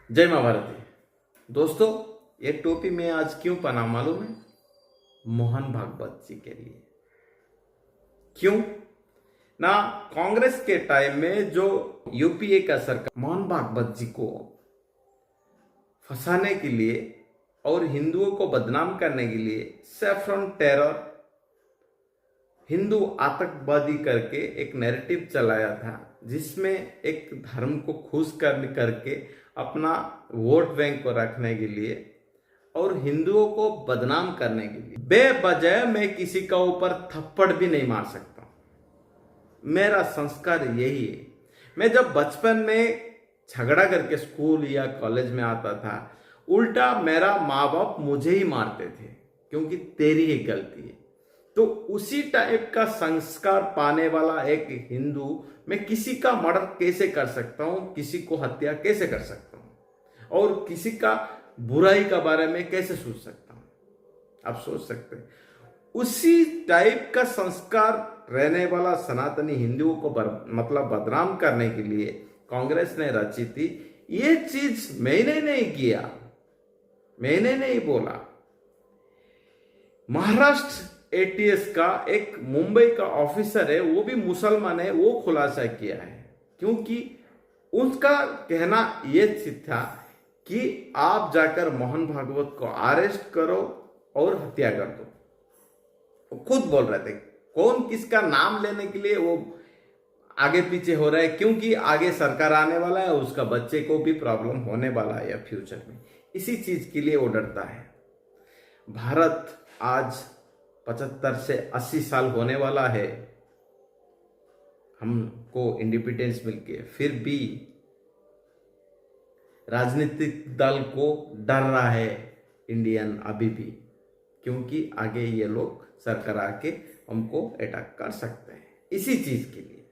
जय माँ भारती। दोस्तों, ये टोपी मैं आज क्यों पहना मालूम है? मोहन भागवत जी के लिए। क्यों ना, कांग्रेस के टाइम में जो यूपीए का सरकार मोहन भागवत जी को फंसाने के लिए और हिंदुओं को बदनाम करने के लिए सैफ्रॉन टेरर, हिंदू आतंकवादी करके एक नैरेटिव चलाया था, जिसमें एक धर्म को खुश करके अपना वोट बैंक को रखने के लिए और हिंदुओं को बदनाम करने के लिए बेवजह मैं किसी का ऊपर थप्पड़ भी नहीं मार सकता। मेरा संस्कार यही है। मैं जब बचपन में झगड़ा करके स्कूल या कॉलेज में आता था, उल्टा मेरा माँ बाप मुझे ही मारते थे, क्योंकि तेरी ही गलती है। तो उसी टाइप का संस्कार पाने वाला एक हिंदू मैं किसी का मर्डर कैसे कर सकता हूं, किसी को हत्या कैसे कर सकता हूं और किसी का बुराई का बारे में कैसे सोच सकता हूं? आप सोच सकते हैं। उसी टाइप का संस्कार रहने वाला सनातनी हिंदुओं को मतलब बदनाम करने के लिए कांग्रेस ने रची थी। ये चीज मैंने नहीं किया, मैंने नहीं बोला। महाराष्ट्र एटीएस का एक मुंबई का ऑफिसर है, वो भी मुसलमान है, वो खुलासा किया है, क्योंकि उसका कहना यह था कि आप जाकर मोहन भागवत को अरेस्ट करो और हत्या कर दो। वो खुद बोल रहे थे। कौन किसका नाम लेने के लिए वो आगे पीछे हो रहा है, क्योंकि आगे सरकार आने वाला है, उसका बच्चे को भी प्रॉब्लम होने वाला है या फ्यूचर में। इसी चीज के लिए वो डरता है। भारत आज 75 से 80 साल होने वाला है हमको इंडिपेंडेंस मिलके, फिर भी राजनीतिक दल को डर रहा है इंडियन अभी भी, क्योंकि आगे ये लोग सरकार आके हमको अटैक कर सकते हैं। इसी चीज के लिए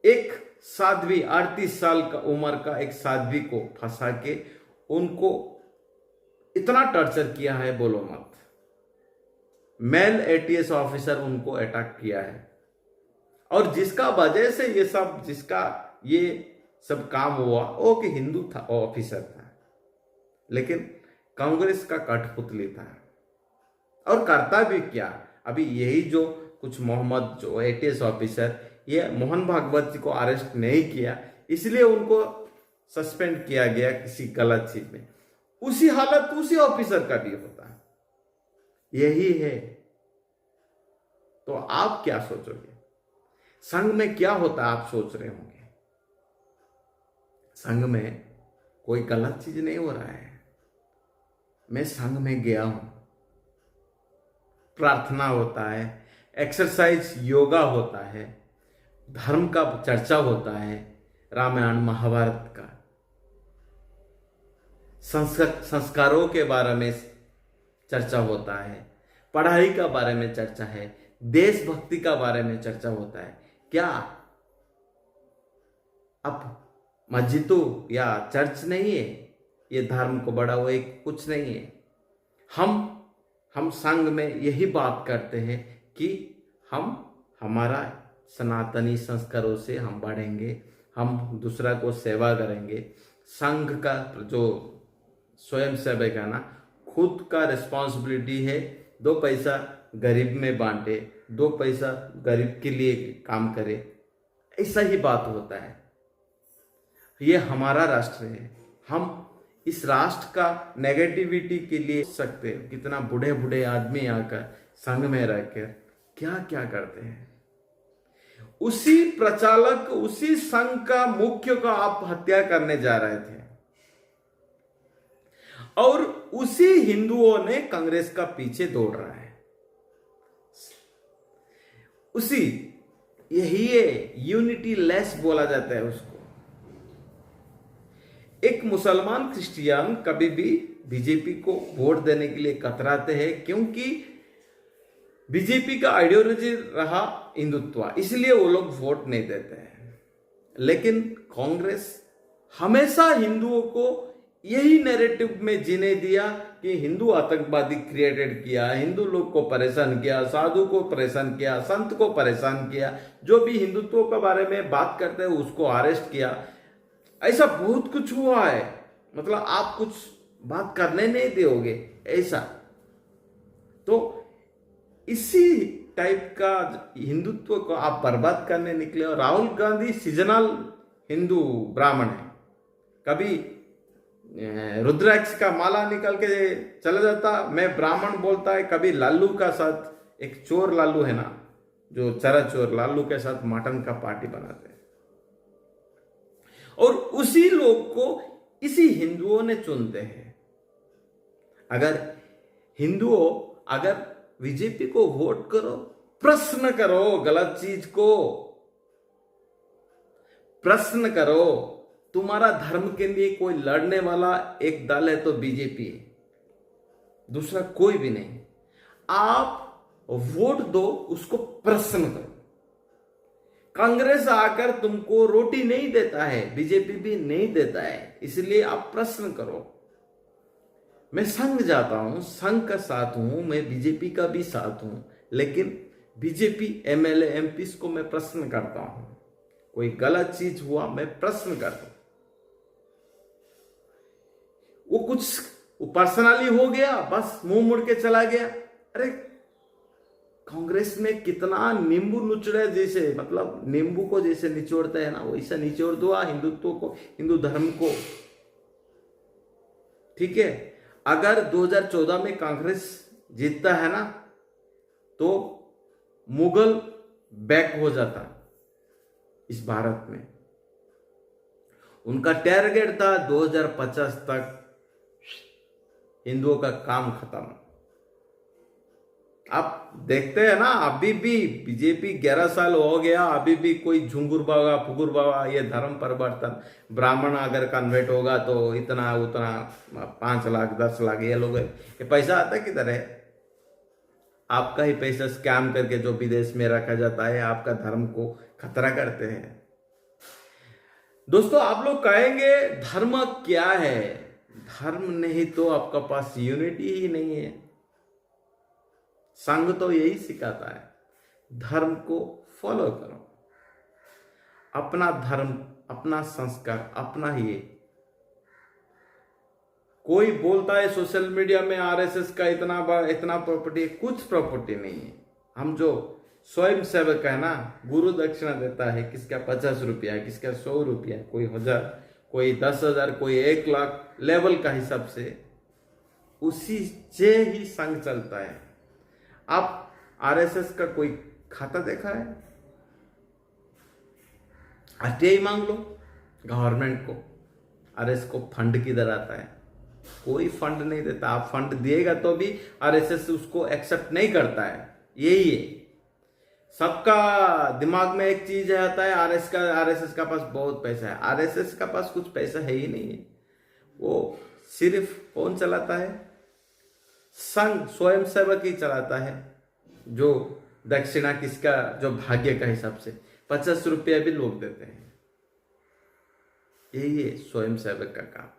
एक साध्वी 38 साल का उम्र का एक साध्वी को फंसा के उनको इतना टॉर्चर किया है, बोलो मत। मेल एटीएस ऑफिसर उनको अटैक किया है, और जिसका वजह से ये सब काम हुआ वो कि हिंदू था, ऑफिसर था, लेकिन कांग्रेस का कठपुतली था और करता भी क्या। अभी यही जो कुछ मोहम्मद जो एटीएस ऑफिसर, ये मोहन भागवत जी को अरेस्ट नहीं किया, इसलिए उनको सस्पेंड किया गया किसी गलत चीज में। उसी हालत उसी ऑफिसर का भी होता है, यही है। तो आप क्या सोचोगे? संघ में क्या होता है आप सोच रहे होंगे। संघ में कोई गलत चीज नहीं हो रहा है। मैं संघ में गया हूं, प्रार्थना होता है, एक्सरसाइज योगा होता है, धर्म का चर्चा होता है, रामायण महाभारत का, संस्कारों के बारे में चर्चा होता है, पढ़ाई का बारे में चर्चा है, देशभक्ति का बारे में चर्चा होता है। क्या अब मस्जिदों या चर्च नहीं है ये धर्म को बढ़ा हुआ एक कुछ नहीं है। हम संघ में यही बात करते हैं कि हम हमारा सनातनी संस्कारों से हम बढ़ेंगे, हम दूसरा को सेवा करेंगे। संघ का जो स्वयं सेवक है ना, खुद का रिस्पॉन्सिबिलिटी है, 2 पैसा गरीब में बांटे, 2 पैसा गरीब के लिए काम करे। ऐसा ही बात होता है। ये हमारा राष्ट्र है, हम इस राष्ट्र का नेगेटिविटी के लिए सकते हैं। कितना बूढ़े बूढ़े आदमी आकर संघ में रहकर क्या क्या करते हैं। उसी प्रचालक, उसी संघ का मुख्य का आप हत्या करने जा रहे थे, और उसी हिंदुओं ने कांग्रेस का पीछे दौड़ रहा है। उसी यही है यूनिटी लेस बोला जाता है उसको। एक मुसलमान क्रिश्चियन कभी भी बीजेपी को वोट देने के लिए कतराते हैं, क्योंकि बीजेपी का आइडियोलॉजी रहा हिंदुत्व, इसलिए वो लोग वोट नहीं देते हैं। लेकिन कांग्रेस हमेशा हिंदुओं को यही नैरेटिव में जीने दिया कि हिंदू आतंकवादी क्रिएटेड किया, हिंदू लोग को परेशान किया, साधु को परेशान किया, संत को परेशान किया, जो भी हिंदुत्व के बारे में बात करते हैं उसको अरेस्ट किया। ऐसा बहुत कुछ हुआ है, मतलब आप कुछ बात करने नहीं दोगे ऐसा। तो इसी टाइप का हिंदुत्व को आप बर्बाद करने निकले। और राहुल गांधी सीजनल हिंदू ब्राह्मण है, कभी रुद्राक्ष का माला निकल के चला जाता, मैं ब्राह्मण बोलता है, कभी लालू का साथ, एक चोर लालू है ना, जो चरा चोर लालू के साथ मटन का पार्टी बनाते हैं। और उसी लोग को इसी हिंदुओं ने चुनते हैं। अगर हिंदुओं अगर बीजेपी को वोट करो, प्रश्न करो, गलत चीज को प्रश्न करो। तुम्हारा धर्म के लिए कोई लड़ने वाला एक दल है तो बीजेपी है, दूसरा कोई भी नहीं। आप वोट दो, उसको प्रश्न करो। कांग्रेस आकर तुमको रोटी नहीं देता है, बीजेपी भी नहीं देता है, इसलिए आप प्रश्न करो। मैं संघ जाता हूं, संघ का साथ हूं, मैं बीजेपी का भी साथ हूं, लेकिन बीजेपी एमएलए एमपी को मैं प्रश्न करता हूं। कोई गलत चीज हुआ मैं प्रश्न करता हूं। वो कुछ पर्सनली हो गया, बस मुंह मुड़ के चला गया। अरे कांग्रेस में कितना नींबू नुचड़े, जैसे मतलब नींबू को जैसे निचोड़ते हैं ना, वैसा निचोड़ दो हिंदुत्व को, हिंदू धर्म को। ठीक है, अगर 2014 में कांग्रेस जीतता है ना, तो मुगल बैक हो जाता इस भारत में। उनका टारगेट था 2050 तक हिंदुओं का काम खत्म। आप देखते हैं ना, अभी भी बीजेपी 11 साल हो गया, अभी भी कोई झुंगुर बाबा फुगुर बाबा, ये धर्म परिवर्तन, ब्राह्मण अगर कन्वर्ट होगा तो इतना उतना 5 लाख 10 लाख, ये लोग ये पैसा आता किधर है? आपका ही पैसा स्कैम करके जो विदेश में रखा जाता है, आपका धर्म को खतरा करते हैं। दोस्तों, आप लोग कहेंगे धर्म क्या है? धर्म नहीं तो आपका पास यूनिटी ही नहीं है। संघ तो यही सिखाता है, धर्म को फॉलो करो, अपना धर्म, अपना संस्कार, अपना ही। कोई बोलता है सोशल मीडिया में आरएसएस का इतना प्रॉपर्टी, कुछ प्रॉपर्टी नहीं है। हम जो स्वयं सेवक है ना, गुरु दक्षिणा देता है, किसका 50 रुपया, किसका 100 रुपया, कोई 1000, कोई 10,000, कोई 1 लाख, लेवल का हिसाब से उसी से ही संघ चलता है। आप आरएसएस का कोई खाता देखा है? आरटीआई मांग लो गवर्नमेंट को, आरएसएस को फंड किधर आता है? कोई फंड नहीं देता। आप फंड दिएगा तो भी आरएसएस उसको एक्सेप्ट नहीं करता है। यही है, सबका दिमाग में एक चीज आता है, आरएसएस का पास बहुत पैसा है। आरएसएस का पास कुछ पैसा है ही नहीं है। वो सिर्फ कौन चलाता है? संघ स्वयं सेवक ही चलाता है, जो दक्षिणा किसका, जो भाग्य का हिसाब से 50 रुपया भी लोग देते हैं। यही है स्वयं सेवक का काम।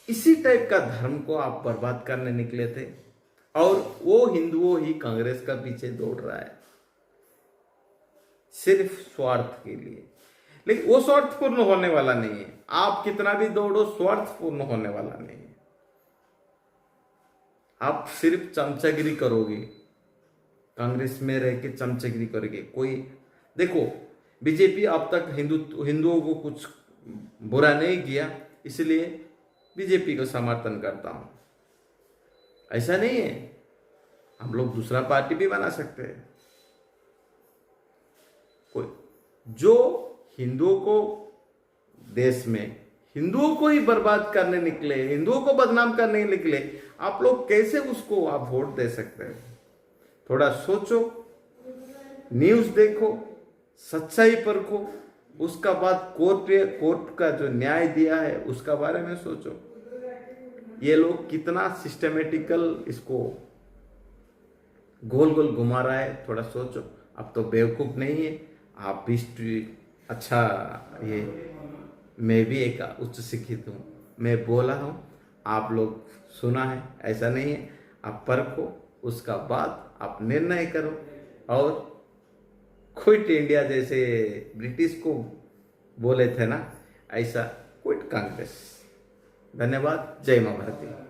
इसी टाइप का धर्म को आप बर्बाद करने निकले थे, और वो हिंदुओं ही कांग्रेस का पीछे दौड़ रहा है, सिर्फ स्वार्थ के लिए। लेकिन वो स्वार्थ पूर्ण होने वाला नहीं है। आप कितना भी दौड़ो, स्वार्थ पूर्ण होने वाला नहीं है। आप सिर्फ चमचागिरी करोगे, कांग्रेस में रह के चमचागिरी करोगे। कोई देखो, बीजेपी अब तक हिंदुओं को कुछ बुरा नहीं किया, इसलिए बीजेपी को समर्थन करता हूं। ऐसा नहीं है, हम लोग दूसरा पार्टी भी बना सकते हैं। कोई जो हिंदुओं को, देश में हिंदुओं को ही बर्बाद करने निकले, हिंदुओं को बदनाम करने निकले, आप लोग कैसे उसको आप वोट दे सकते हैं? थोड़ा सोचो, न्यूज देखो, सच्चाई परखो, उसका बाद कोर्ट का जो न्याय दिया है उसका बारे में सोचो। ये लोग कितना सिस्टमेटिकल इसको गोल गोल घुमा रहा है, थोड़ा सोचो। अब तो बेवकूफ नहीं है आप भी। अच्छा, ये मैं भी एक उच्च शिक्षित हूँ, मैं बोला हूँ, आप लोग सुना है, ऐसा नहीं है। आप परखो, उसका बाद आप निर्णय करो। और क्विट इंडिया जैसे ब्रिटिश को बोले थे ना, ऐसा क्विट कांग्रेस। धन्यवाद। जय मां भारती।